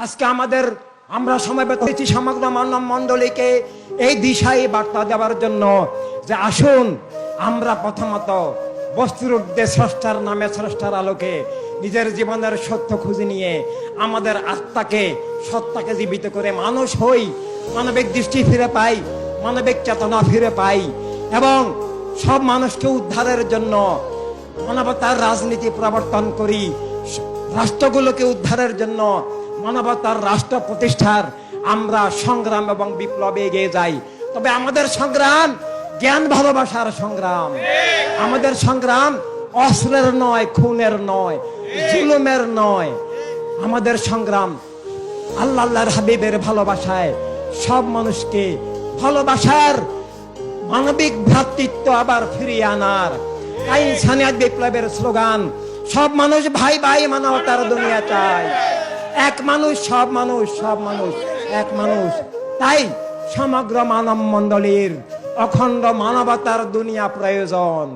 আজকে আমরা সমবেত হয়েছি সমগ্র মানব মণ্ডলীকে এই দিশায় বার্তা দেওয়ার জন্য যে আসুন আমরা প্রথমত বস্তুর ঊর্ধ্বে স্রষ্টার নামে, স্রষ্টার আলোকে নিজের জীবনের সত্য খুঁজে নিয়ে আমাদের আত্মাকে, সত্তাকে জীবিত করে মানুষ হই, মানবিক দৃষ্টি ফিরে পাই, মানবিক চেতনা ফিরে পাই এবং সব মানুষকে উদ্ধারের জন্য মানবতার রাজনীতি প্রবর্তন করি, রাষ্ট্রগুলোকে উদ্ধারের জন্য মানবতার রাষ্ট্র প্রতিষ্ঠার আমরা সংগ্রাম এবং বিপ্লবে এগিয়ে যাই। তবে আমাদের সংগ্রাম জ্ঞান ভালোবাসার সংগ্রাম, আমাদের সংগ্রাম অস্ত্রের নয়, খুনের নয়, জুলুমের নয়। আমাদের সংগ্রাম আল্লাহর হাবিবের ভালোবাসায়, সব মানুষকে ভালোবাসার, মানবিক ভ্রাতৃত্ব আবার ফিরিয়ে আনার। তাই ইনসানিয়াত বিপ্লবের স্লোগান সব মানুষ ভাই ভাই, মানবতার দুনিয়া চাই। এক মানুষ, সব মানুষ, সব মানুষ এক মানুষ। তাই সমগ্র মানব মণ্ডলীর অখণ্ড মানবতার দুনিয়া প্রয়োজন।